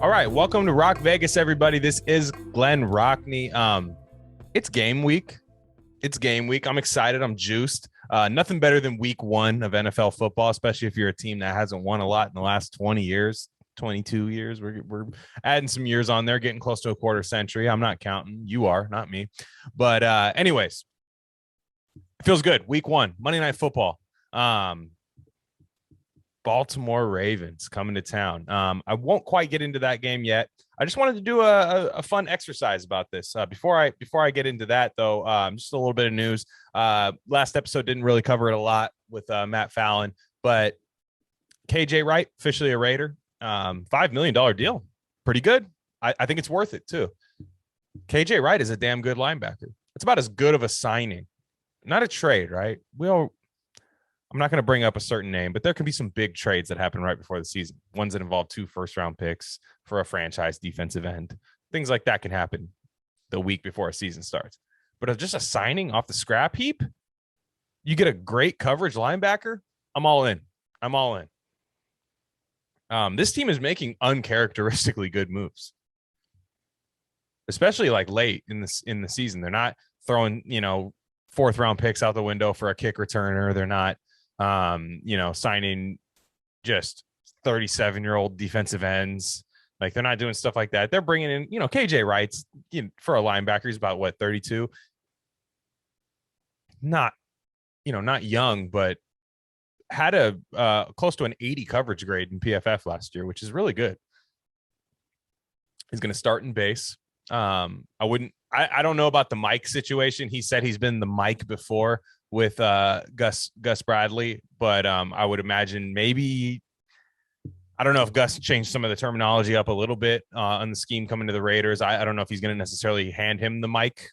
All right, welcome to Rock Vegas, everybody. This is Glen Rockney. It's game week. I'm excited. I'm juiced. Nothing better than week one of NFL football, especially if you're a team that hasn't won a lot in the last 20 years, 22 years. We're adding some years on there, getting close to a quarter century. I'm not counting. You are, not me. But anyways, it feels good. Week one, Monday Night Football. Baltimore Ravens coming to town. I won't quite get into that game yet. I just wanted to do a fun exercise about this. Before I get into that, though, just a little bit of news. Last episode didn't really cover it a lot with Matt Fallon, but KJ Wright, officially a Raider, $5 million deal. Pretty good. I think it's worth it, too. KJ Wright is a damn good linebacker. It's about as good of a signing. Not a trade, right? I'm not going to bring up a certain name, but there can be some big trades that happen right before the season. Ones that involve 2 first-round picks for a franchise defensive end. Things like that can happen the week before a season starts. But just a signing off the scrap heap, you get a great coverage linebacker, I'm all in. This team is making uncharacteristically good moves, especially like late in the season. They're not throwing, 4th-round picks out the window for a kick returner. They're not signing just 37-year-old defensive ends. Like, they're not doing stuff like that. They're bringing in, KJ Wright's, for a linebacker, he's about 32. Not young, but had a close to an 80 coverage grade in PFF last year, which is really good. He's going to start in base. I don't know about the Mike situation. He said he's been the Mike before with Gus Bradley, but I would imagine maybe, I don't know if Gus changed some of the terminology up a little bit on the scheme coming to the Raiders. I don't know if he's going to necessarily hand him the Mike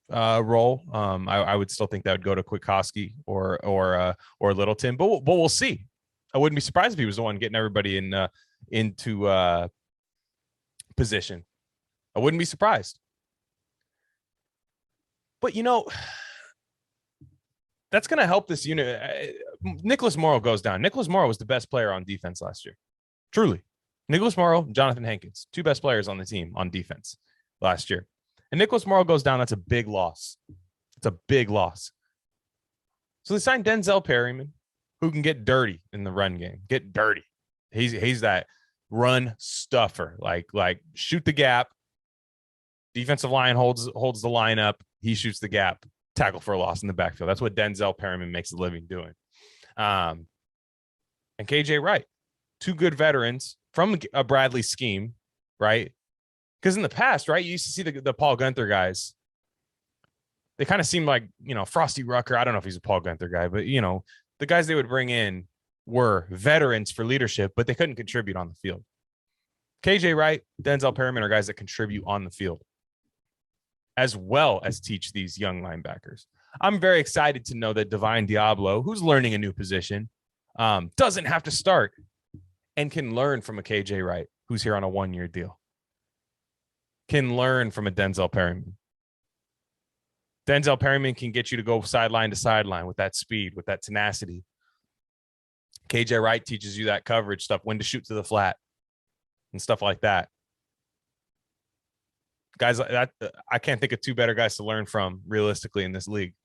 role. I would still think that would go to Kwiatkowski or Littleton, but we'll see. I wouldn't be surprised if he was the one getting everybody into position. I wouldn't be surprised. But, that's going to help this unit. Nicholas Morrow goes down. Nicholas Morrow was the best player on defense last year. Truly. Nicholas Morrow, Jonathan Hankins, 2 best players on the team on defense last year. And Nicholas Morrow goes down. That's a big loss. It's a big loss. So they signed Denzel Perryman, who can get dirty in the run game. Get dirty. He's that run stuffer. Like shoot the gap. Defensive line holds the line up. He shoots the gap. Tackle for a loss in the backfield. That's what Denzel Perryman makes a living doing. And KJ Wright, 2 good veterans from a Bradley scheme, right? Because in the past, right, you used to see the Paul Guenther guys. They kind of seemed like, Frosty Rucker. I don't know if he's a Paul Guenther guy, but, the guys they would bring in were veterans for leadership, but they couldn't contribute on the field. KJ Wright, Denzel Perryman are guys that contribute on the field, as well as teach these young linebackers. I'm very excited to know that Divine Diablo, who's learning a new position, doesn't have to start and can learn from a KJ Wright, who's here on a 1-year deal. Can learn from a Denzel Perryman. Denzel Perryman can get you to go sideline to sideline with that speed, with that tenacity. KJ Wright teaches you that coverage stuff, when to shoot to the flat and stuff like that. Guys like that, I can't think of 2 better guys to learn from realistically in this league.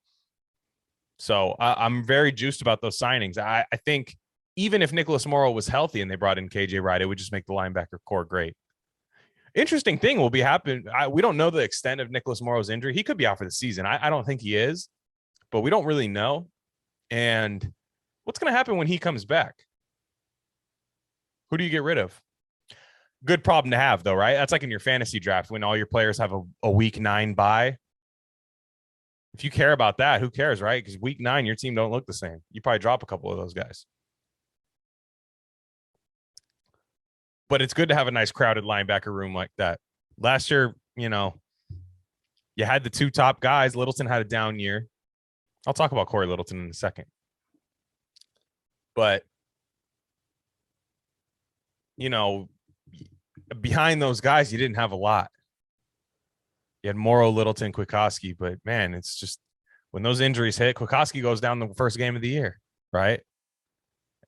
So I'm very juiced about those signings. I think even if Nicholas Morrow was healthy and they brought in KJ Wright, it would just make the linebacker core great. Interesting thing will be happening. We don't know the extent of Nicholas Morrow's injury. He could be out for the season. I don't think he is, but we don't really know. And what's going to happen when he comes back? Who do you get rid of? Good problem to have, though, right? That's like in your fantasy draft when all your players have a week 9 bye. If you care about that, who cares, right? Because week 9, your team don't look the same. You probably drop a couple of those guys. But it's good to have a nice crowded linebacker room like that. Last year, you had the 2 top guys. Littleton had a down year. I'll talk about Corey Littleton in a second. But, behind those guys, you didn't have a lot. You had Morrow, Littleton, Kwiatkowski, but man, it's just when those injuries hit, Kwiatkowski goes down the first game of the year, right?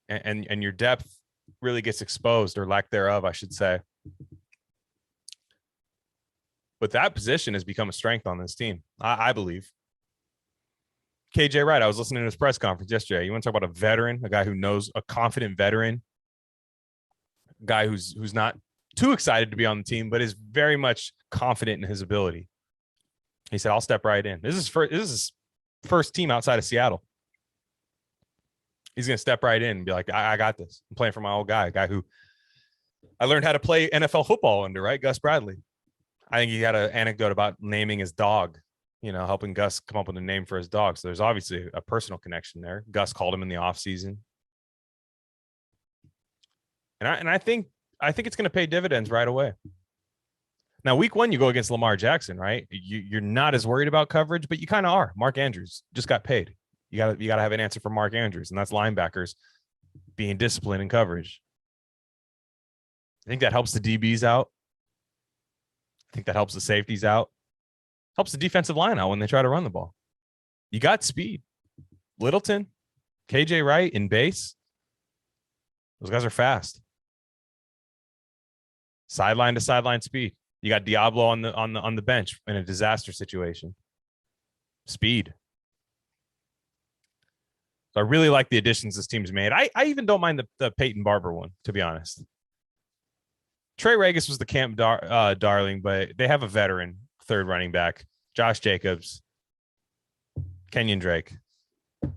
And your depth really gets exposed, or lack thereof, I should say. But that position has become a strength on this team, I believe. KJ Wright, I was listening to his press conference yesterday. You want to talk about a veteran, a guy who knows, a confident veteran, a guy who's not too excited to be on the team, but is very much confident in his ability. He said, I'll step right in. This is his first team outside of Seattle. He's going to step right in and be like, I got this. I'm playing for my old guy, a guy who I learned how to play NFL football under, right? Gus Bradley. I think he had an anecdote about naming his dog, helping Gus come up with a name for his dog. So there's obviously a personal connection there. Gus called him in the offseason. And I think it's going to pay dividends right away. Now, week 1, you go against Lamar Jackson, right? You're not as worried about coverage, but you kind of are. Mark Andrews just got paid. You got to have an answer for Mark Andrews, and that's linebackers being disciplined in coverage. I think that helps the DBs out. I think that helps the safeties out. Helps the defensive line out when they try to run the ball. You got speed. Littleton, KJ Wright in base. Those guys are fast. Sideline to sideline speed. You got Diablo on the bench in a disaster situation. Speed. So I really like the additions this team's made. I even don't mind the Peyton Barber one, to be honest. Trey Regis was the camp darling, but they have a veteran third running back, Josh Jacobs, Kenyon Drake,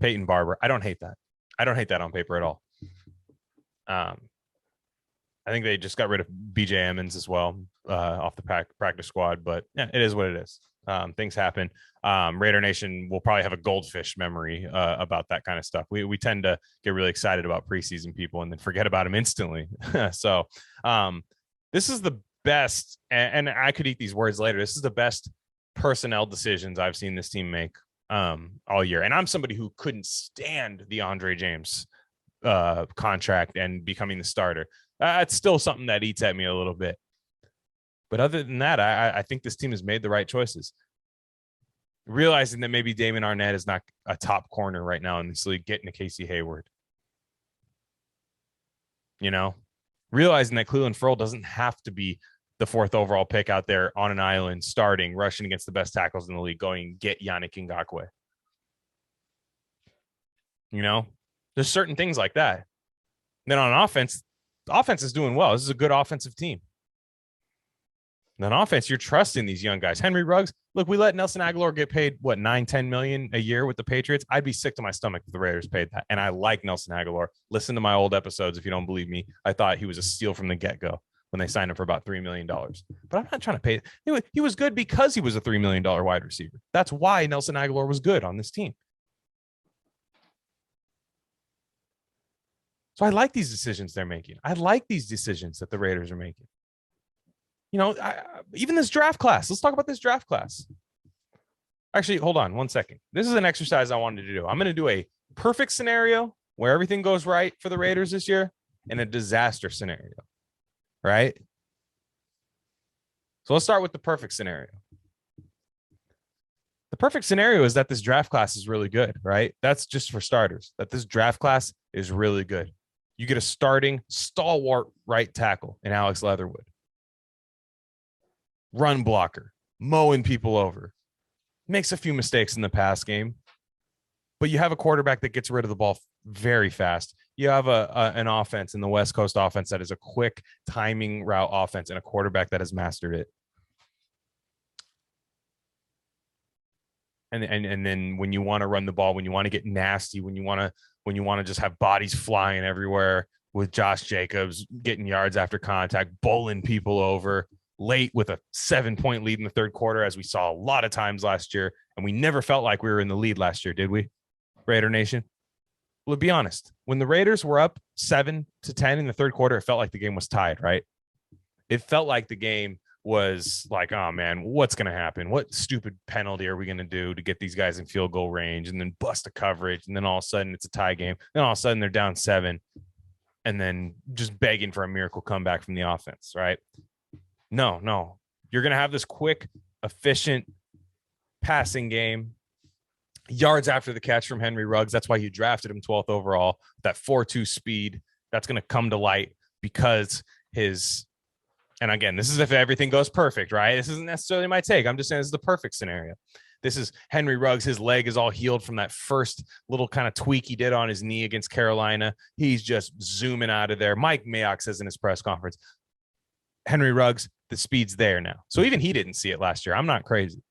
Peyton Barber. I don't hate that. I don't hate that on paper at all. I think they just got rid of BJ Emmons as well off the practice squad, but yeah, it is what it is. Things happen. Raider Nation will probably have a goldfish memory about that kind of stuff. We tend to get really excited about preseason people and then forget about them instantly. So this is the best, and I could eat these words later. This is the best personnel decisions I've seen this team make all year. And I'm somebody who couldn't stand the Andre James contract and becoming the starter. It's still something that eats at me a little bit. But other than that, I think this team has made the right choices. Realizing that maybe Damon Arnett is not a top corner right now in this league, getting to Casey Hayward. Realizing that Cleveland Ferrell doesn't have to be the 4th overall pick out there on an island, starting, rushing against the best tackles in the league, going and get Yannick Ngakoue. There's certain things like that. And then on offense, the offense is doing well. This is a good offensive team. And on offense, you're trusting these young guys. Henry Ruggs, look, we let Nelson Aguilar get paid, $9-10 million a year with the Patriots. I'd be sick to my stomach if the Raiders paid that. And I like Nelson Aguilar. Listen to my old episodes if you don't believe me. I thought he was a steal from the get-go when they signed him for about $3 million. But I'm not trying to pay. He was good because he was a $3 million wide receiver. That's why Nelson Aguilar was good on this team. So I like these decisions they're making. I like these decisions that the Raiders are making. Even this draft class. Let's talk about this draft class. Actually, hold on 1 second. This is an exercise I wanted to do. I'm going to do a perfect scenario where everything goes right for the Raiders this year and a disaster scenario, right? So let's start with the perfect scenario. The perfect scenario is that this draft class is really good, right? That's just for starters, that this draft class is really good. You get a starting stalwart right tackle in Alex Leatherwood. Run blocker, mowing people over, makes a few mistakes in the pass game, but you have a quarterback that gets rid of the ball very fast. You have an offense in the West Coast offense that is a quick timing route offense and a quarterback that has mastered it. And then when you want to run the ball, when you want to get nasty, when you want to just have bodies flying everywhere with Josh Jacobs getting yards after contact, bowling people over late with a 7-point lead in the third quarter, as we saw a lot of times last year. And we never felt like we were in the lead last year, did we, Raider Nation? Well, be honest. When the Raiders were up 7-10 in the third quarter, it felt like the game was tied, right? It felt like the game was like, oh, man, what's going to happen? What stupid penalty are we going to do to get these guys in field goal range and then bust a coverage? And then all of a sudden it's a tie game. Then all of a sudden they're down 7 and then just begging for a miracle comeback from the offense, right? No. You're going to have this quick, efficient passing game. Yards after the catch from Henry Ruggs. That's why you drafted him 12th overall. That 4.2 speed, that's going to come to light because his And again, this is if everything goes perfect, right? This isn't necessarily my take. I'm just saying this is the perfect scenario. This is Henry Ruggs. His leg is all healed from that first little kind of tweak he did on his knee against Carolina. He's just zooming out of there. Mike Mayock says in his press conference, Henry Ruggs, the speed's there now. So even he didn't see it last year. I'm not crazy.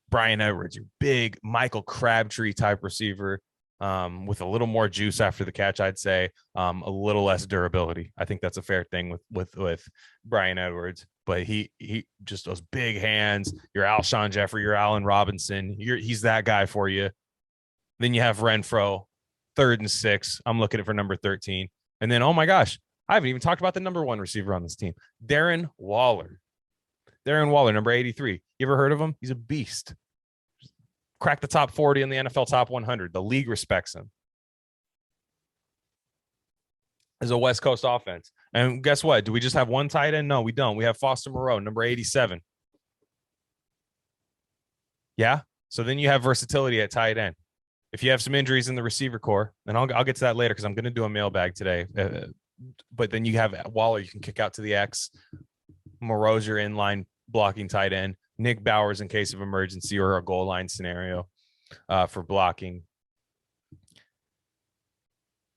Bryan Edwards, your big Michael Crabtree type receiver, with a little more juice after the catch, I'd say, a little less durability. I think that's a fair thing with Bryan Edwards. But he just those big hands. Your Alshon Jeffrey, your Allen Robinson. He's that guy for you. Then you have Renfro, 3rd and 6. I'm looking at for number 13. And then, oh my gosh, I haven't even talked about the number 1 receiver on this team, Darren Waller. Darren Waller, number 83. You ever heard of him? He's a beast. Cracked the top 40 in the NFL top 100. The league respects him. As a West Coast offense. And guess what? Do we just have one tight end? No, we don't. We have Foster Moreau, number 87. Yeah. So then you have versatility at tight end. If you have some injuries in the receiver core, then I'll get to that later because I'm going to do a mailbag today. But then you have Waller, you can kick out to the X. Moreau's your inline blocking tight end. Nick Bowers in case of emergency or a goal line scenario for blocking.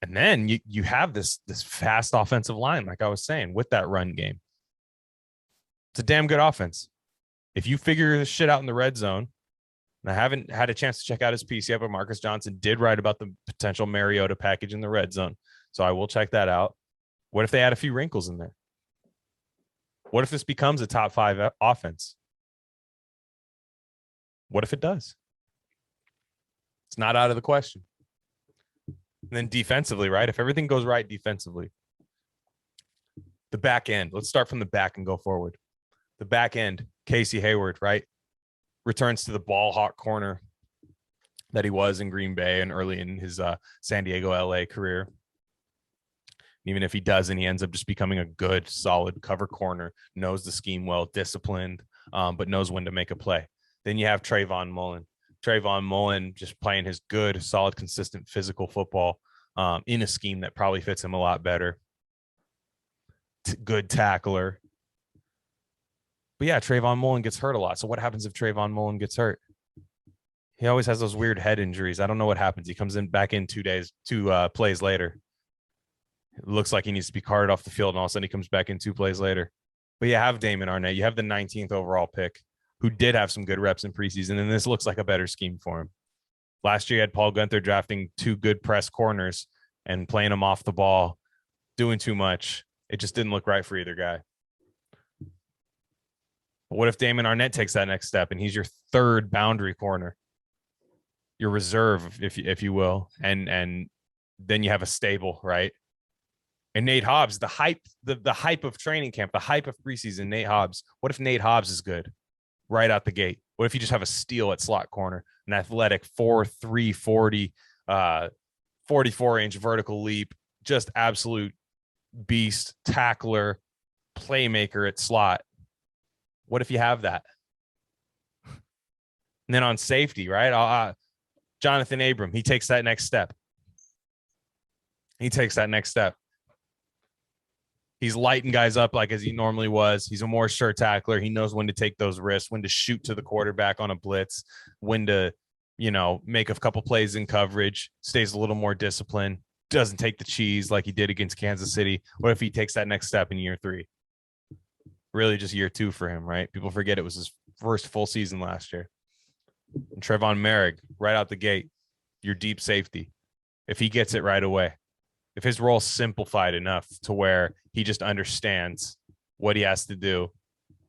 And then you have this fast offensive line, like I was saying, with that run game. It's a damn good offense. If you figure this shit out in the red zone, and I haven't had a chance to check out his piece yet, but Marcus Johnson did write about the potential Mariota package in the red zone. So I will check that out. What if they add a few wrinkles in there? What if this becomes a top 5 offense? What if it does? It's not out of the question. And then defensively, right? If everything goes right defensively, the back end, let's start from the back and go forward. The back end, Casey Hayward, right? Returns to the ball hawk corner that he was in Green Bay and early in his San Diego, LA career. Even if he doesn't, he ends up just becoming a good, solid cover corner, knows the scheme well, disciplined, but knows when to make a play. Then you have Trayvon Mullen. Trayvon Mullen just playing his good, solid, consistent physical football in a scheme that probably fits him a lot better. Good tackler. But yeah, Trayvon Mullen gets hurt a lot. So what happens if Trayvon Mullen gets hurt? He always has those weird head injuries. I don't know what happens. He comes back in 2 plays later. It looks like he needs to be carted off the field, and all of a sudden he comes back in 2 plays later. But you have Damon Arnett. You have the 19th overall pick, who did have some good reps in preseason, and this looks like a better scheme for him. Last year, you had Paul Guenther drafting 2 good press corners and playing them off the ball, doing too much. It just didn't look right for either guy. But what if Damon Arnett takes that next step and he's your 3rd boundary corner, your reserve, if you will, and then you have a stable, right? And Nate Hobbs, the hype of training camp, the hype of preseason, Nate Hobbs. What if Nate Hobbs is good right out the gate? What if you just have a steal at slot corner, an athletic 4.3 40, 44-inch vertical leap, just absolute beast, tackler, playmaker at slot? What if you have that? And then on safety, right? Jonathan Abram, he takes that next step. He's lighting guys up like as he normally was. He's a more sure tackler. He knows when to take those risks, when to shoot to the quarterback on a blitz, when to, make a couple plays in coverage, stays a little more disciplined, doesn't take the cheese like he did against Kansas City. What if he takes that next step in year 3? Really just year 2 for him, right? People forget it was his first full season last year. And Trevon Merrick, right out the gate, your deep safety. If he gets it right away, if his role's simplified enough to where he just understands what he has to do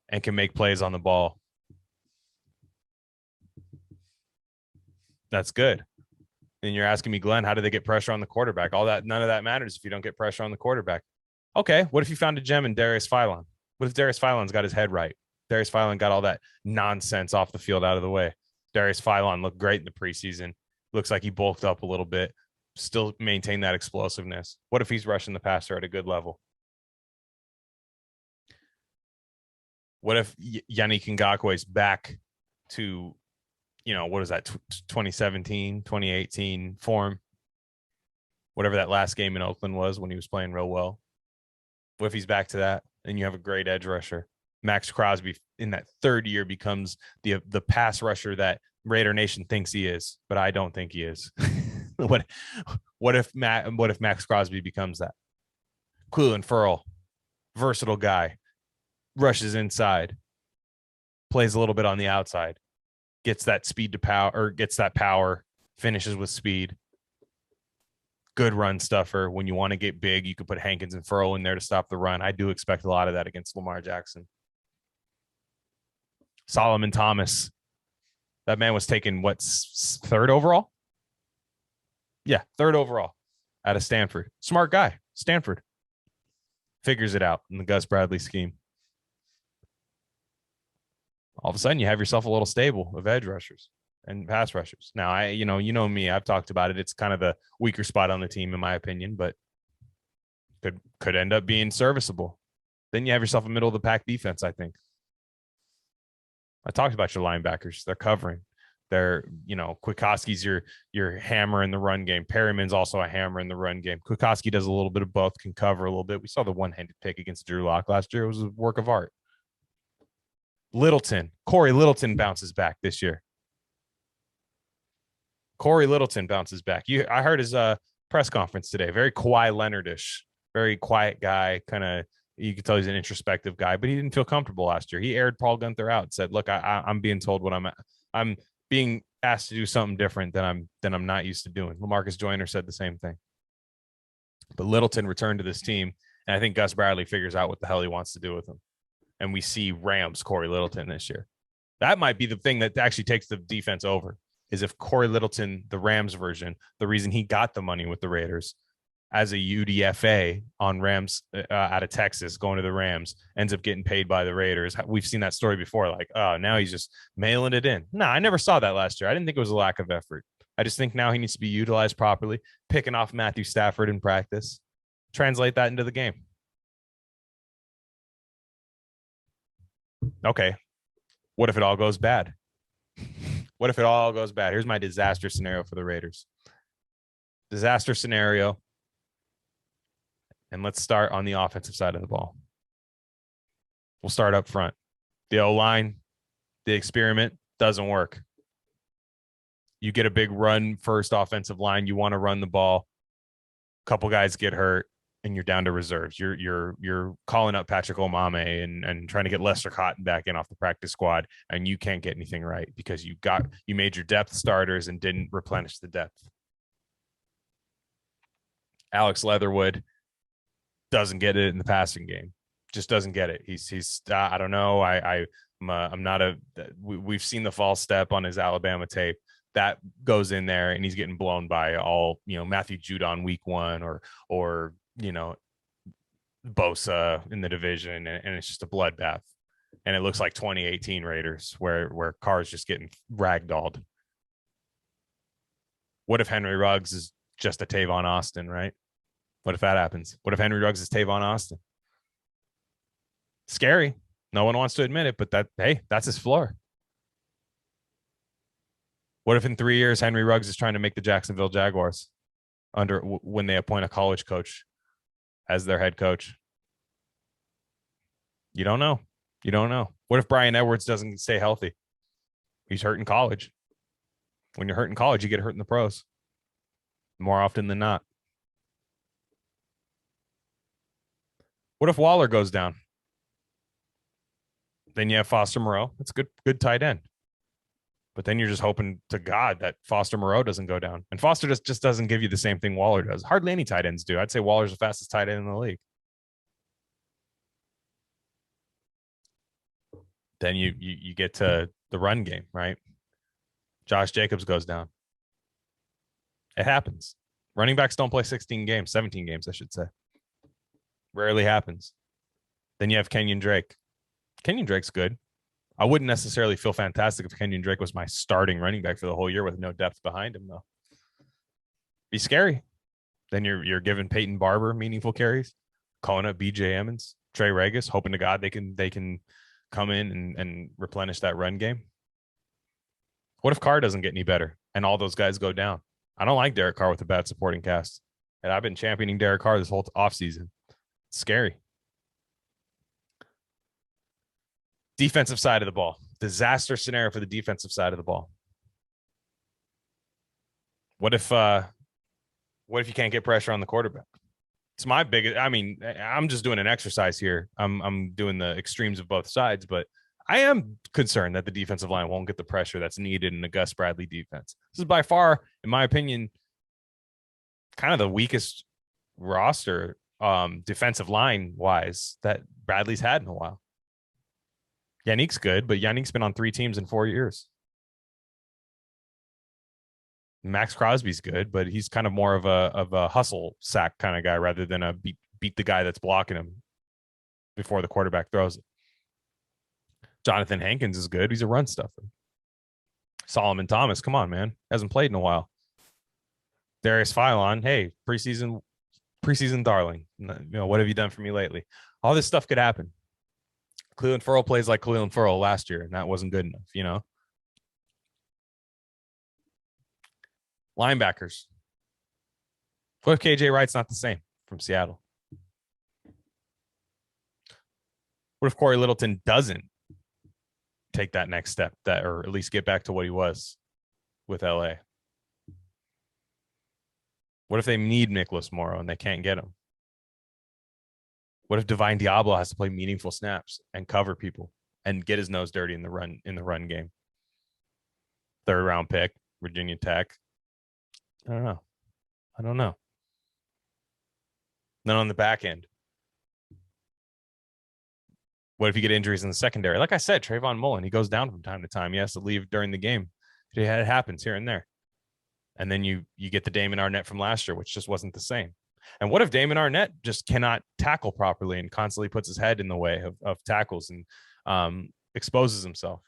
and can make plays on the ball, that's good. And you're asking me, Glenn, how do they get pressure on the quarterback? None of that matters if you don't get pressure on the quarterback. Okay, what if you found a gem in Darius Philon? What if Darius Philon's got his head right? Darius Philon got all that nonsense off the field out of the way. Darius Philon looked great in the preseason. Looks like he bulked up a little bit. Still maintain that explosiveness. What if he's rushing the passer at a good level? What if Yannick Ngakoue's back to, what is that, 2017, 2018 form? Whatever that last game in Oakland was when he was playing real well. What if he's back to that? and you have a great edge rusher. Max Crosby in that third year becomes the pass rusher that Raider Nation thinks he is, but I don't think he is. what if Max Crosby becomes that? Cleveland Ferrell, versatile guy, rushes inside, plays a little bit on the outside, gets that speed to power, or gets that power, finishes with speed. Good run stuffer. When you want to get big, you could put Hankins and Ferrell in there to stop the run. I do expect a lot of that against Lamar Jackson. Solomon Thomas. That man was taken, what, third overall? Yeah, third overall out of Stanford. Smart guy. Stanford. Figures it out in the Gus Bradley scheme. All of a sudden, you have yourself a little stable of edge rushers and pass rushers. Now, you know me. I've talked about it. It's kind of the weaker spot on the team, in my opinion, but could end up being serviceable. Then you have yourself a middle of the pack defense, I think. I talked about your linebackers. They're covering. They're, Kwiatkowski's your hammer in the run game. Perryman's also a hammer in the run game. Kwiatkowski does a little bit of both, can cover a little bit. We saw the one-handed pick against Drew Lock last year. It was a work of art. Corey Littleton bounces back this year. Corey Littleton bounces back. I heard his press conference today. Very Kawhi Leonard-ish. Very quiet guy, kind of. You could tell he's an introspective guy, but he didn't feel comfortable last year. He aired Paul Gunther out and said, "Look, I'm being told what I'm being asked to do something different than I'm not used to doing." LaMarcus Joyner said the same thing. But Littleton returned to this team, and I think Gus Bradley figures out what the hell he wants to do with him. And we see Rams Corey Littleton this year. That might be the thing that actually takes the defense over, is if Corey Littleton, the Rams version, the reason he got the money with the Raiders as a UDFA on Rams out of Texas, going to the Rams, ends up getting paid by the Raiders. We've seen that story before. Like, oh, now he's just mailing it in. No, I never saw that last year. I didn't think it was a lack of effort. I just think now he needs to be utilized properly, picking off Matthew Stafford in practice, translate that into the game. Okay. What if it all goes bad? What if it all goes bad? Here's my disaster scenario for the Raiders. Disaster scenario. And let's start on the offensive side of the ball. We'll start up front. The O-line, the experiment doesn't work. You get a big run first offensive line. You want to run the ball. A couple guys get hurt, and you're down to reserves. You're calling up Patrick Omame and trying to get Lester Cotton back in off the practice squad, and you can't get anything right because you made your depth starters and didn't replenish the depth. Alex Leatherwood doesn't get it in the passing game. Just doesn't get it. He's I don't know. I'm not we've seen the false step on his Alabama tape that goes in there, and he's getting blown by all, Matthew Judon week 1 or Bosa in the division, and it's just a bloodbath. And it looks like 2018 Raiders where Carr's just getting ragdolled. What if Henry Ruggs is just a Tavon Austin, right? What if that happens? What if Henry Ruggs is Tavon Austin? Scary. No one wants to admit it, but that's his floor. What if in 3 years Henry Ruggs is trying to make the Jacksonville Jaguars when they appoint a college coach as their head coach? You don't know. You don't know. What if Bryan Edwards doesn't stay healthy? He's hurt in college. When you're hurt in college, you get hurt in the pros more often than not. What if Waller goes down? Then you have Foster Moreau. That's a good tight end. But then you're just hoping to God that Foster Moreau doesn't go down. And Foster just doesn't give you the same thing Waller does. Hardly any tight ends do. I'd say Waller's the fastest tight end in the league. Then you get to the run game, right? Josh Jacobs goes down. It happens. Running backs don't play 17 games, I should say. Rarely happens. Then you have Kenyon Drake. Kenyon Drake's good. I wouldn't necessarily feel fantastic if Kenyon Drake was my starting running back for the whole year with no depth behind him, though. Be scary. Then you're giving Peyton Barber meaningful carries, calling up BJ Emmons, Trey Regis, hoping to God they can come in and replenish that run game. What if Carr doesn't get any better and all those guys go down? I don't like Derek Carr with a bad supporting cast. And I've been championing Derek Carr this whole offseason. It's scary. Defensive side of the ball. Disaster scenario for the defensive side of the ball. What if you can't get pressure on the quarterback? It's my biggest. I mean, I'm just doing an exercise here. I'm doing the extremes of both sides, but I am concerned that the defensive line won't get the pressure that's needed in the Gus Bradley defense. This is by far, in my opinion, kind of the weakest roster defensive line wise that Bradley's had in a while. Yannick's good, but Yannick's been on 3 teams in 4 years. Max Crosby's good, but he's kind of more of a hustle sack kind of guy rather than a beat the guy that's blocking him before the quarterback throws it. Jonathan Hankins is good. He's a run stuffer. Solomon Thomas, come on, man. Hasn't played in a while. Darius Philon, hey, preseason darling. What have you done for me lately? All this stuff could happen. Cleveland Furl plays like Cleveland Furl last year, and that wasn't good enough, Linebackers. What if KJ Wright's not the same from Seattle? What if Corey Littleton doesn't take that next step, or at least get back to what he was with LA? What if they need Nicholas Morrow and they can't get him? What if Divine Diablo has to play meaningful snaps and cover people and get his nose dirty in the run game? 3rd round pick, Virginia Tech. I don't know. Then on the back end, what if you get injuries in the secondary? Like I said, Trayvon Mullen, he goes down from time to time. He has to leave during the game. It happens here and there. And then you get the Damon Arnett from last year, which just wasn't the same. And what if Damon Arnett just cannot tackle properly and constantly puts his head in the way of tackles and exposes himself?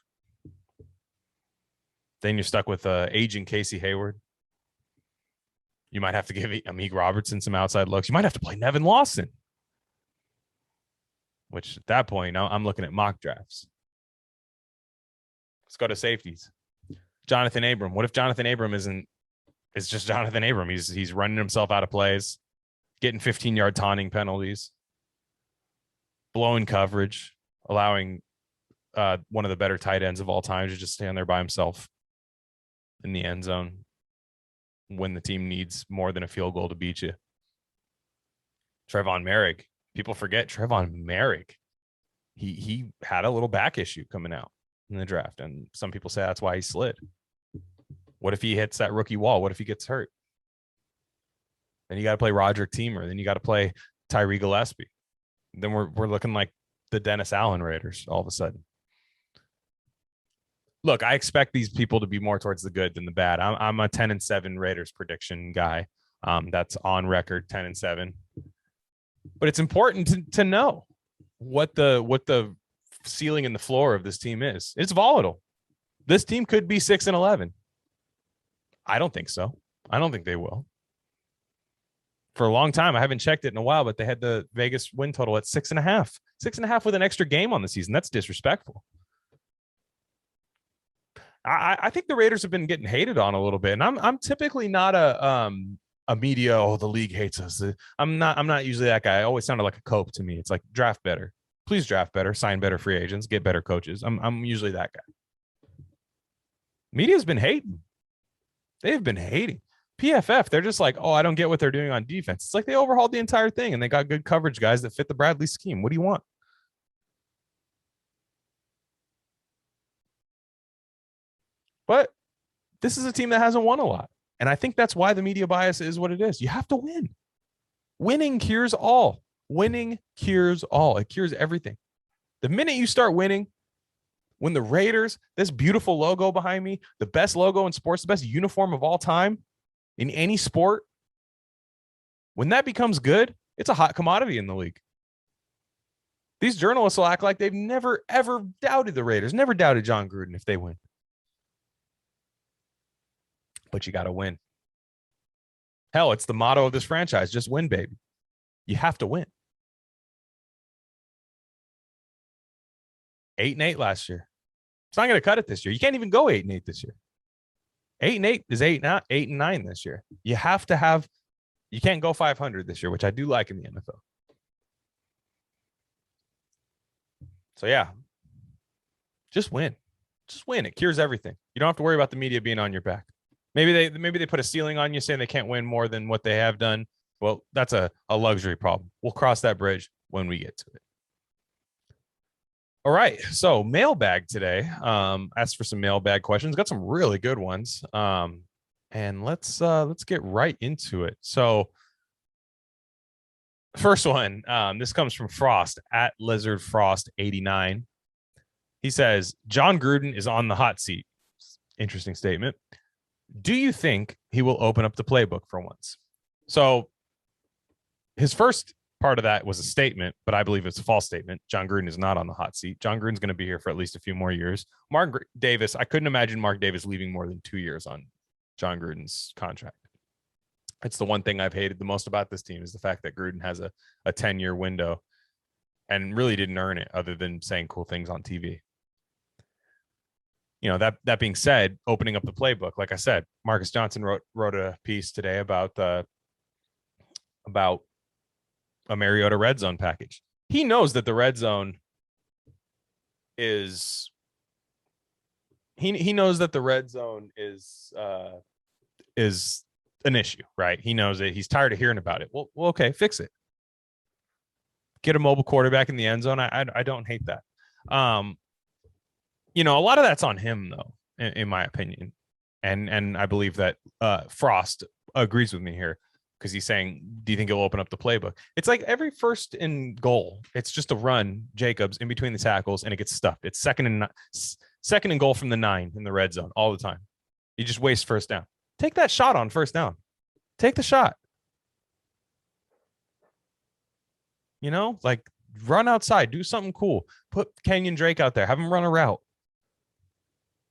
Then you're stuck with aging Casey Hayward. You might have to give Amik Robertson some outside looks. You might have to play Nevin Lawson, which at that point, I'm looking at mock drafts. Let's go to safeties. Jonathan Abram. What if Jonathan Abram is just Jonathan Abram? He's running himself out of plays, getting 15-yard taunting penalties, blowing coverage, allowing one of the better tight ends of all time to just stand there by himself in the end zone when the team needs more than a field goal to beat you. Trevon Merrick. People forget Trevon Merrick. He had a little back issue coming out in the draft, and some people say that's why he slid. What if he hits that rookie wall? What if he gets hurt? Then you got to play Roderick Teamer. Then you got to play Tyree Gillespie. Then we're looking like the Dennis Allen Raiders all of a sudden. Look, I expect these people to be more towards the good than the bad. I'm a 10-7 Raiders prediction guy. That's on record, 10-7. But it's important to know what the ceiling and the floor of this team is. It's volatile. This team could be 6-11. I don't think so. I don't think they will. For a long time, I haven't checked it in a while, but they had the Vegas win total at 6.5. 6.5 with an extra game on the season. That's disrespectful. I think the Raiders have been getting hated on a little bit, and I'm typically not a media. Oh, the league hates us. I'm not usually that guy. I always sounded like a cope to me. It's like draft better, please draft better, sign better free agents, get better coaches. I'm usually that guy. Media's been hating. They've been hating. PFF, they're just like, oh, I don't get what they're doing on defense. It's like they overhauled the entire thing and they got good coverage guys that fit the Bradley scheme. What do you want? But this is a team that hasn't won a lot. And I think that's why the media bias is what it is. You have to win. Winning cures all. Winning cures all. It cures everything. The minute you start winning, when the Raiders, this beautiful logo behind me, the best logo in sports, the best uniform of all time in any sport, when that becomes good, it's a hot commodity in the league. These journalists will act like they've never, ever doubted the Raiders, never doubted John Gruden if they win. But you got to win. Hell, it's the motto of this franchise. Just win, baby. You have to win. 8-8 last year. It's not going to cut it this year. You can't even go 8-8 this year. 8-8 is 8-9 this year. You have to have, you can't go 500 this year, which I do like in the NFL. So yeah, Just win. Just win. It cures everything. You don't have to worry about the media being on your back. Maybe they put a ceiling on you saying they can't win more than what they have done. Well, that's a luxury problem. We'll cross that bridge when we get to it. All right. So mailbag today. Asked for some mailbag questions. Got some really good ones. And let's get right into it. So first one, this comes from Frost at Lizard Frost 89. He says, John Gruden is on the hot seat. Interesting statement. Do you think he will open up the playbook for once? So his first part of that was a statement, but I believe it's a false statement. John Gruden is not on the hot seat. John Gruden's going to be here for at least a few more years. Mark Davis, I couldn't imagine Mark Davis leaving more than 2 years on John Gruden's contract. It's the one thing I've hated the most about this team is the fact that Gruden has a 10-year window and really didn't earn it other than saying cool things on TV. You know, that being said, opening up the playbook, like I said, Marcus Johnson wrote a piece today about a Mariota red zone package. He knows that the red zone is he knows that the red zone is an issue, right? He knows it. He's tired of hearing about it. Well, okay, fix it. Get a mobile quarterback in the end zone. I don't hate that. You know, a lot of that's on him, though, in my opinion. And I believe that Frost agrees with me here because he's saying, do you think he'll open up the playbook? It's like every first and goal, it's just a run, Jacobs, in between the tackles, and it gets stuffed. It's second and goal from the 9 in the red zone all the time. You just waste first down. Take that shot on first down. Take the shot. You know, like run outside, do something cool. Put Kenyon Drake out there, have him run a route.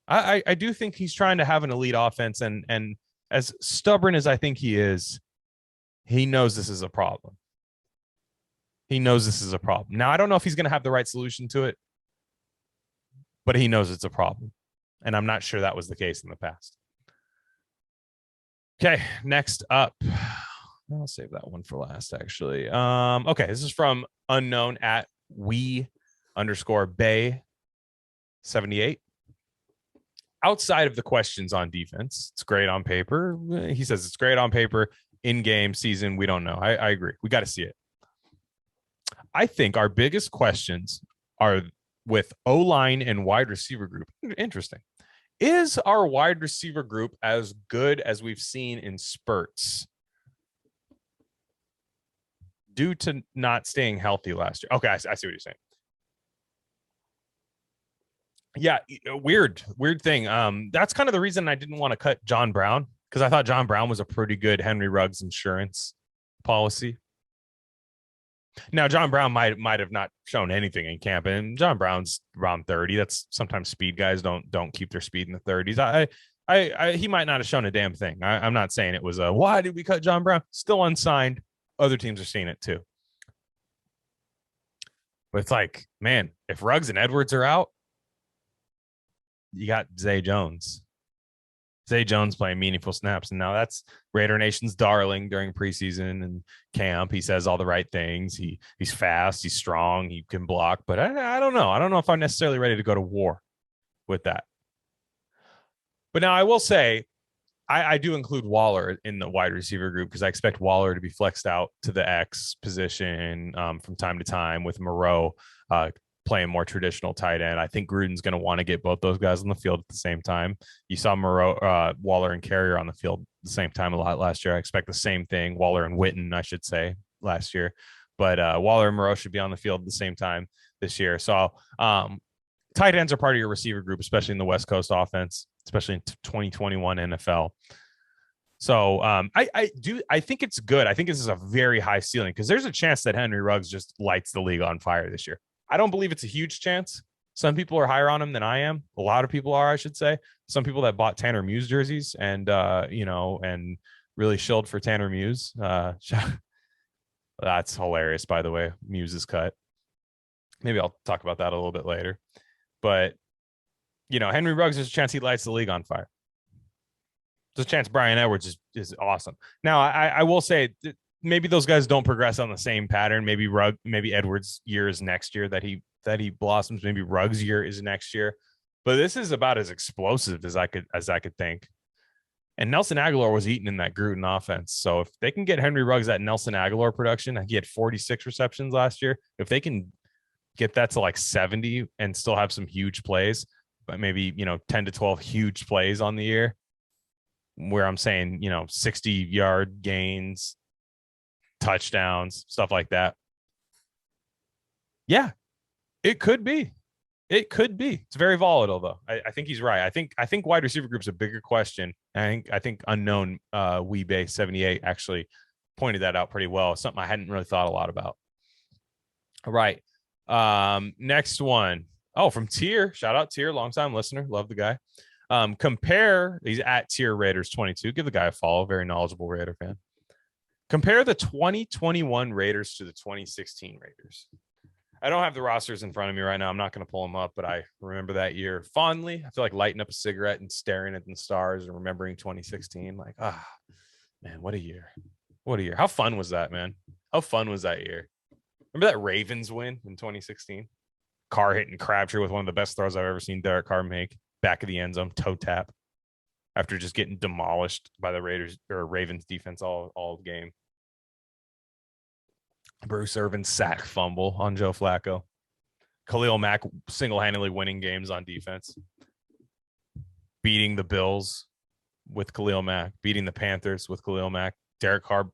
I do think he's trying to have an elite offense, and as stubborn as I think he is, he knows this is a problem. He knows this is a problem. Now, I don't know if he's going to have the right solution to it, but he knows it's a problem. And I'm not sure that was the case in the past. Okay, next up. I'll save that one for last, actually. Okay, this is from unknown at we_bay78. Outside of the questions on defense, it's great on paper. He says it's great on paper. In-game season, we don't know. I agree. We got to see it. I think our biggest questions are with O-line and wide receiver group. Interesting. Is our wide receiver group as good as we've seen in spurts due to not staying healthy last year? Okay, I see what you're saying. Yeah, weird thing. That's kind of the reason I didn't want to cut John Brown, because I thought John Brown was a pretty good Henry Ruggs insurance policy. Now, John Brown might have not shown anything in camp, and John Brown's around 30. That's sometimes speed guys don't keep their speed in the 30s. He might not have shown a damn thing. I'm not saying it was a why did we cut John Brown? Still unsigned. Other teams are seeing it too. But it's like, man, if Ruggs and Edwards are out, you got Zay Jones. Zay Jones playing meaningful snaps. And now that's Raider Nation's darling during preseason and camp. He says all the right things. He's fast. He's strong. He can block. But I don't know. I don't know if I'm necessarily ready to go to war with that. But now I will say I do include Waller in the wide receiver group because I expect Waller to be flexed out to the X position from time to time with Moreau playing more traditional tight end. I think Gruden's going to want to get both those guys on the field at the same time. You saw Moreau, Waller and Carrier on the field at the same time a lot last year. I expect the same thing. Waller and Witten, I should say, last year. But Waller and Moreau should be on the field at the same time this year. So tight ends are part of your receiver group, especially in the West Coast offense, especially in 2021 NFL. So I think it's good. I think this is a very high ceiling because there's a chance that Henry Ruggs just lights the league on fire this year. I don't believe it's a huge chance. Some people are higher on him than I am. A lot of people are, I should say. Some people that bought Tanner Muse jerseys and and really shilled for Tanner Muse. That's hilarious, by the way. Muse's cut. Maybe I'll talk about that a little bit later. But Henry Ruggs, there's a chance he lights the league on fire. There's a chance Bryan Edwards is awesome. Now, I will say maybe those guys don't progress on the same pattern. Maybe Edwards' year is next year that he blossoms. Maybe Ruggs' year is next year. But this is about as explosive as I could think. And Nelson Aguilar was eating in that Gruden offense. So if they can get Henry Ruggs that Nelson Aguilar production, he had 46 receptions last year. If they can get that to like 70 and still have some huge plays, but maybe, 10 to 12 huge plays on the year, where I'm saying, 60-yard gains, touchdowns, stuff like that. Yeah, it could be. It could be. It's very volatile, though. I think he's right. I think wide receiver group's a bigger question. I think unknown Weebay 78 actually pointed that out pretty well. Something I hadn't really thought a lot about. All right. Next one. Oh, from Tier. Shout out Tier, long-time listener. Love the guy. Compare, he's at Tier Raiders 22. Give the guy a follow. Very knowledgeable Raider fan. Compare the 2021 Raiders to the 2016 Raiders. I don't have the rosters in front of me right now. I'm not going to pull them up, but I remember that year fondly. I feel like lighting up a cigarette and staring at the stars and remembering 2016. Like, man, what a year. What a year. How fun was that, man? How fun was that year? Remember that Ravens win in 2016? Carr hitting Crabtree with one of the best throws I've ever seen Derek Carr make. Back of the end zone, toe tap. After just getting demolished by the Raiders or Ravens defense all game. Bruce Irvin sack fumble on Joe Flacco. Khalil Mack single-handedly winning games on defense. Beating the Bills with Khalil Mack. Beating the Panthers with Khalil Mack. Derek Carr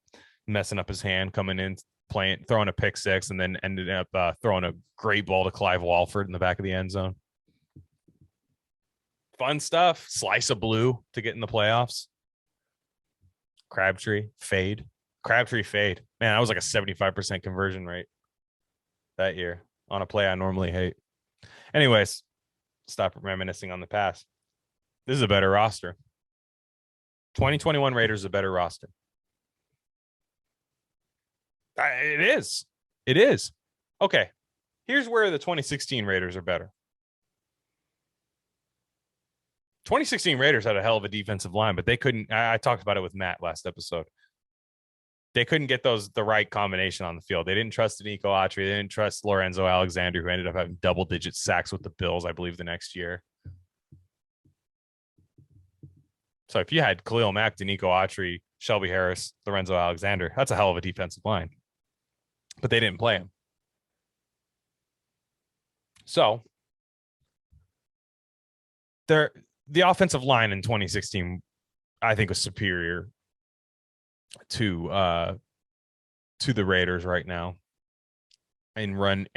messing up his hand, coming in, throwing a pick six, and then ended up throwing a great ball to Clive Walford in the back of the end zone. Fun stuff. Slice of blue to get in the playoffs. Crabtree fade. Man, I was like a 75% conversion rate that year on a play I normally hate. Anyways, stop reminiscing on the past. This is a better roster. 2021 Raiders is a better roster. It is. It is. Okay. Here's where the 2016 Raiders are better. 2016 Raiders had a hell of a defensive line, but they couldn't. I talked about it with Matt last episode. They couldn't get the right combination on the field. They didn't trust Nico Autry. They didn't trust Lorenzo Alexander, who ended up having double-digit sacks with the Bills, I believe, the next year. So if you had Khalil Mack, Nico Autry, Shelby Harris, Lorenzo Alexander, that's a hell of a defensive line. But they didn't play him. So the offensive line in 2016, I think, was superior to the Raiders right now in run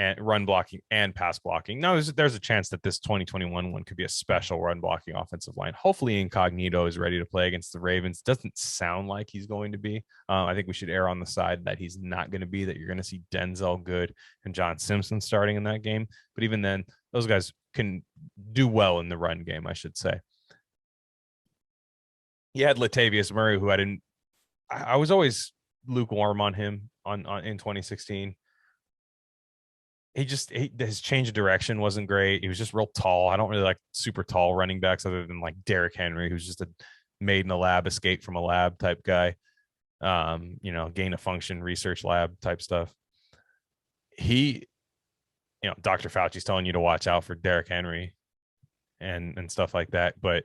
blocking and pass blocking. Now there's a chance that this 2021 one could be a special run blocking offensive line. Hopefully Incognito is ready to play against the Ravens. Doesn't sound like he's going to be. I think we should err on the side that he's not going to be, that you're going to see Denzel Good and John Simpson starting in that game. But even then, those guys can do well in the run game, I should say. You had Latavius Murray, who I was always lukewarm on him in 2016. His change of direction wasn't great. He was just real tall. I don't really like super tall running backs other than like Derrick Henry, who's just a made in a lab, escape from a lab type guy. Gain of function research lab type stuff. Dr. Fauci's telling you to watch out for Derrick Henry and stuff like that. But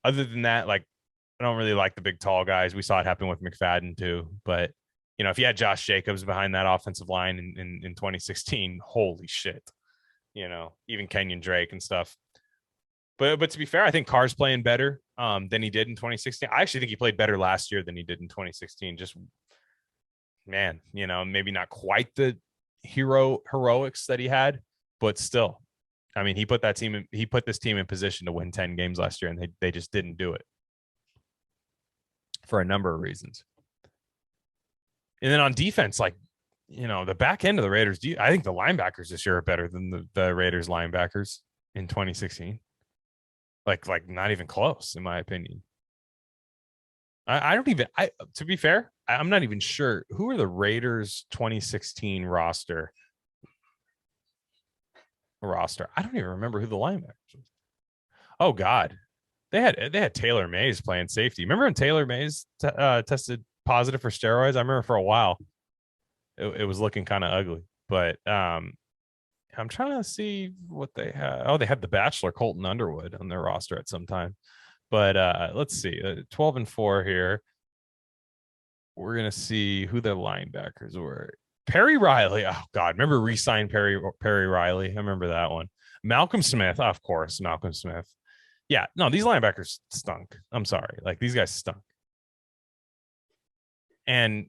other than that, like, I don't really like the big tall guys. We saw it happen with McFadden too. But, if you had Josh Jacobs behind that offensive line in 2016, holy shit. Even Kenyon Drake and stuff. But to be fair, I think Carr's playing better than he did in 2016. I actually think he played better last year than he did in 2016. Just, man, maybe not quite the heroics that he had, but still. I mean, he put this team in position to win 10 games last year, and they just didn't do it. For a number of reasons. And then on defense, the back end of the Raiders, I think the linebackers this year are better than the Raiders linebackers in 2016. Like not even close, in my opinion. To be fair, I'm not even sure who are the Raiders 2016 roster. I don't even remember who the linebackers was. Oh God. They had Taylor Mays playing safety. Remember when Taylor Mays tested positive for steroids? I remember for a while it was looking kind of ugly. But I'm trying to see what they have. Oh, they had the Bachelor Colton Underwood on their roster at some time. But let's see. 12-4 here. We're gonna see who the linebackers were. Perry Riley. Oh God, remember re-signed Perry Riley? I remember that one. Malcolm Smith, of course, Malcolm Smith. Yeah, no, these linebackers stunk. I'm sorry, like these guys stunk. And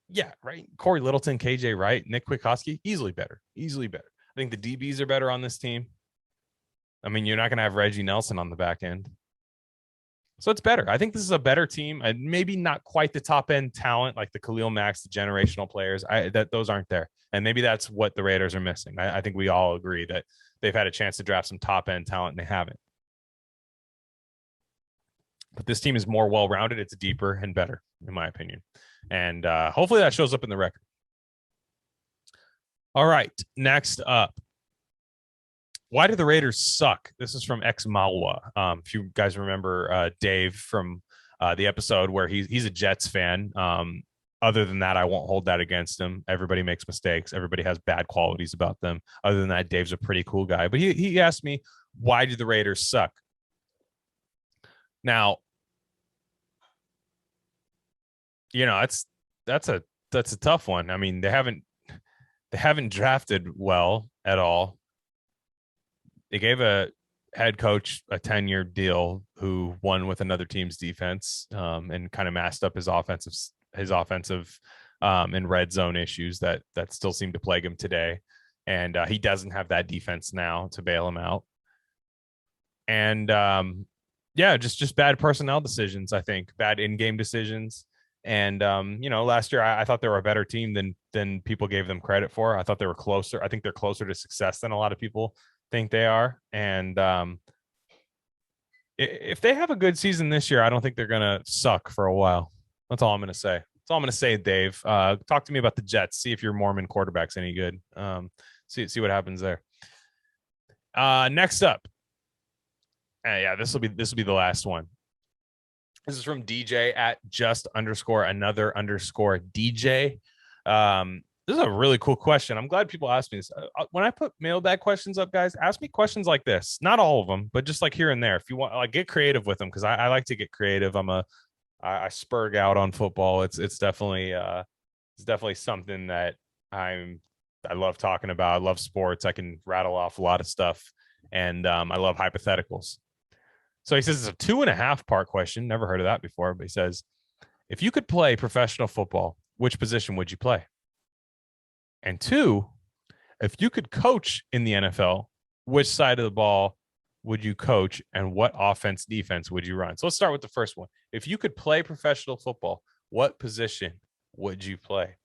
yeah, right. Corey Littleton, KJ Wright, Nick Kwiatkowski, easily better. I think the DBs are better on this team. I mean, you're not going to have Reggie Nelson on the back end. So it's better. I think this is a better team, and maybe not quite the top end talent like the Khalil Macks, the generational players. Those aren't there, and maybe that's what the Raiders are missing. I think we all agree that they've had a chance to draft some top end talent and they haven't. But this team is more well rounded. It's deeper and better, in my opinion, and hopefully that shows up in the record. All right, next up. Why do the Raiders suck? This is from Ex Malwa. If you guys remember Dave from the episode where he's a Jets fan. Other than that, I won't hold that against him. Everybody makes mistakes. Everybody has bad qualities about them. Other than that, Dave's a pretty cool guy. But he asked me, why do the Raiders suck? Now, you know, that's a tough one. I mean, they haven't drafted well at all. They gave a head coach a 10-year deal who won with another team's defense and kind of masked up his offensive and red zone issues that still seem to plague him today. And he doesn't have that defense now to bail him out. And just bad personnel decisions, I think, bad in-game decisions. And, last year I thought they were a better team than people gave them credit for. I thought they were closer. I think they're closer to success than a lot of people think they are. And if they have a good season this year, I don't think they're going to suck for a while. That's all I'm going to say. That's all I'm going to say, Dave. Talk to me about the Jets. See if your Mormon quarterback's any good. See what happens there. Next up. This will be the last one. This is from DJ at @just_another_DJ. This is a really cool question. I'm glad people ask me this. When I put mailbag questions up, guys, ask me questions like this. Not all of them, but just like here and there. If you want, like, get creative with them, because I like to get creative. I spurg out on football. It's definitely something that I love talking about. I love sports. I can rattle off a lot of stuff, and I love hypotheticals. So he says it's a 2.5 part question. Never heard of that before, but he says, if you could play professional football, which position would you play? And 2, if you could coach in the NFL, which side of the ball would you coach and what offense, defense would you run? So let's start with the first one. If you could play professional football, what position would you play?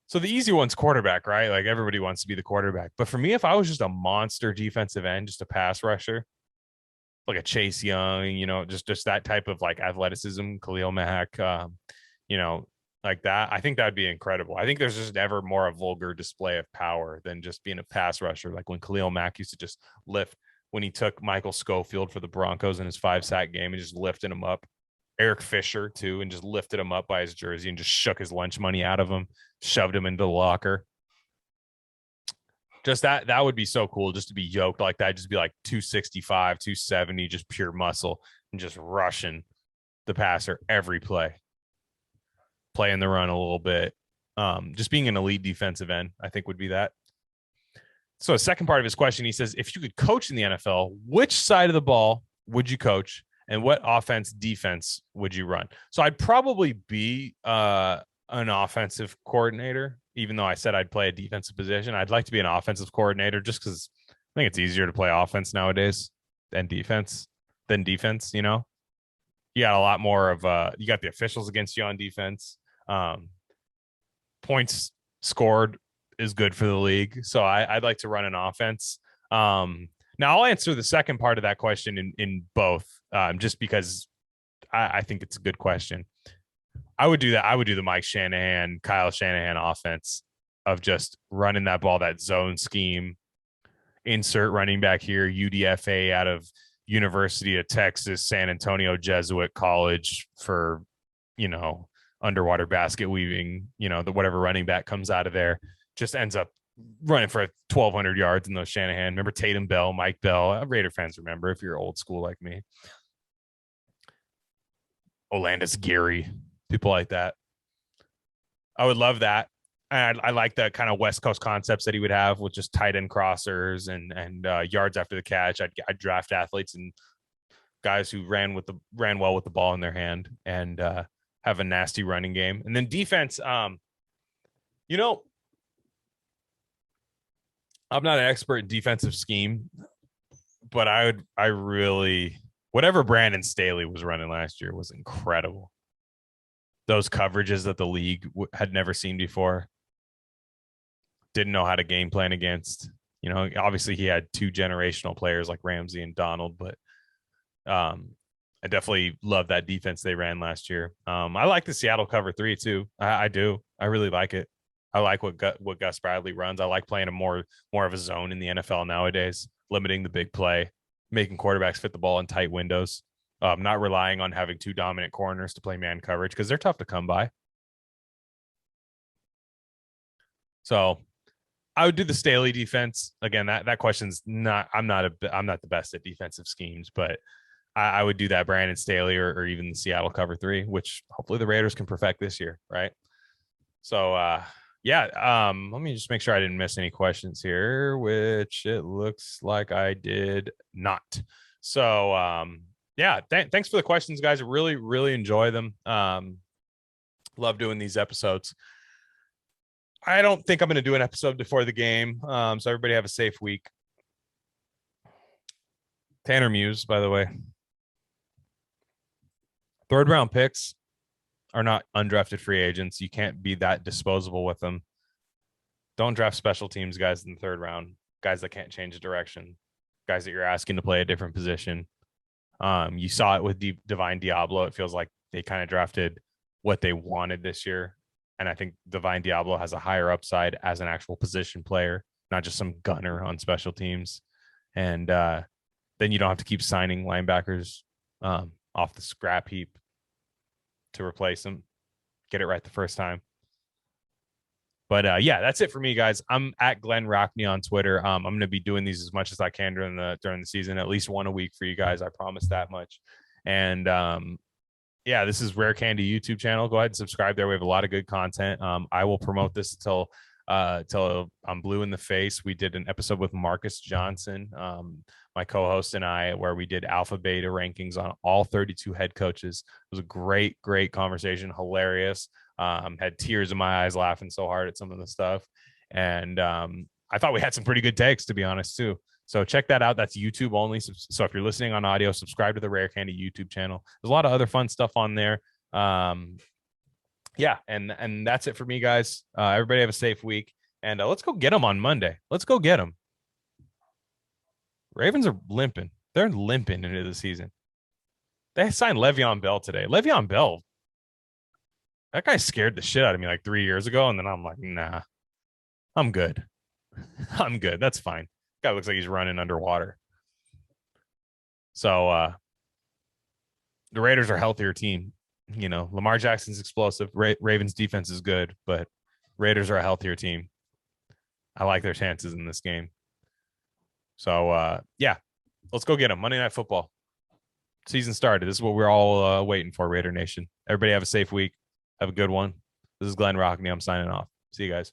So the easy one's quarterback, right? Like everybody wants to be the quarterback. But for me, if I was just a monster defensive end, just a pass rusher, like a Chase Young, just that type of like athleticism, Khalil Mack, like that, I think that'd be incredible. I think there's just never more a vulgar display of power than just being a pass rusher. Like when Khalil Mack used to just lift, when he took Michael Schofield for the Broncos in his 5-sack game and just lifted him up. Eric Fisher too, and just lifted him up by his jersey and just shook his lunch money out of him, shoved him into the locker. Just that would be so cool, just to be yoked like that, just be like 265, 270, just pure muscle and just rushing the passer every play. Playing the run a little bit. Just being an elite defensive end, I think would be that. So the second part of his question, he says, if you could coach in the NFL, which side of the ball would you coach and what offense, defense would you run? So I'd probably be an offensive coordinator, even though I said I'd play a defensive position. I'd like to be an offensive coordinator just because I think it's easier to play offense nowadays than defense. You got a lot more of you got the officials against you on defense. Points scored is good for the league. So I'd like to run an offense. Now I'll answer the second part of that question in both, just because I think it's a good question. I would do that. I would do the Kyle Shanahan offense of just running that ball, that zone scheme, insert running back here, UDFA out of University of Texas, San Antonio Jesuit College for, underwater basket weaving, whatever running back comes out of there. just ends up running for 1,200 yards in those Shanahan. Remember Tatum Bell, Mike Bell? Raider fans remember if you're old school like me. Olandis Gary, people like that. I would love that. And I like the kind of West Coast concepts that he would have with just tight end crossers and yards after the catch. I'd draft athletes and guys who ran well with the ball in their hand and have a nasty running game. And then defense, you know, I'm not an expert in defensive scheme, but I really whatever Brandon Staley was running last year was incredible. Those coverages that the league had never seen before. Didn't know how to game plan against. You know, obviously he had two generational players like Ramsey and Donald, but I definitely love that defense they ran last year. I like the Seattle cover 3 too. I do. I really like it. I like what Gus Bradley runs. I like playing a more of a zone in the NFL nowadays, limiting the big play, making quarterbacks fit the ball in tight windows, not relying on having two dominant corners to play man coverage because they're tough to come by. So I would do the Staley defense. Again, that question's not, I'm not the best at defensive schemes, but I would do that Brandon Staley or even the Seattle cover 3, which hopefully the Raiders can perfect this year. Right. So, let me just make sure I didn't miss any questions here, which it looks like I did not. So, thanks for the questions, guys. I really, really enjoy them. Love doing these episodes. I don't think I'm going to do an episode before the game. So everybody have a safe week. Tanner Muse, by the way. 3rd round picks are not undrafted free agents. You can't be that disposable with them. Don't draft special teams guys in the 3rd round, guys that can't change direction, guys that you're asking to play a different position. You saw it with Divine Diablo. It feels like they kind of drafted what they wanted this year. And I think Divine Diablo has a higher upside as an actual position player, not just some gunner on special teams. And then you don't have to keep signing linebackers off the scrap heap to replace them. Get it right the first time. But that's it for me, guys. I'm at Glen Rockney on Twitter. I'm going to be doing these as much as I can during the season, at least one a week for you guys. I promise that much. And this is Rare Candy YouTube channel. Go ahead and subscribe there. We have a lot of good content. I will promote this till I'm blue in the face. We did an episode with Marcus Johnson, my co-host, and I, where we did alpha beta rankings on all 32 head coaches. It was a great conversation. Hilarious. Had tears in my eyes laughing so hard at some of the stuff. And I thought we had some pretty good takes, to be honest, too. So check that out. That's YouTube only. So if you're listening on audio, subscribe to the Rare Candy YouTube channel. There's a lot of other fun stuff on there. And that's it for me, guys. Everybody have a safe week. And let's go get them on Monday. Let's go get them. Ravens are limping. They're limping into the season. They signed Le'Veon Bell today. Le'Veon Bell, that guy scared the shit out of me like 3 years ago. And then I'm like, nah, I'm good. I'm good. That's fine. Guy looks like he's running underwater. So the Raiders are a healthier team. You know, Lamar Jackson's explosive. Ravens defense is good, but Raiders are a healthier team. I like their chances in this game. So let's go get them. Monday Night Football. Season started. This is what we're all waiting for, Raider Nation. Everybody have a safe week. Have a good one. This is Glen Rockney. I'm signing off. See you guys.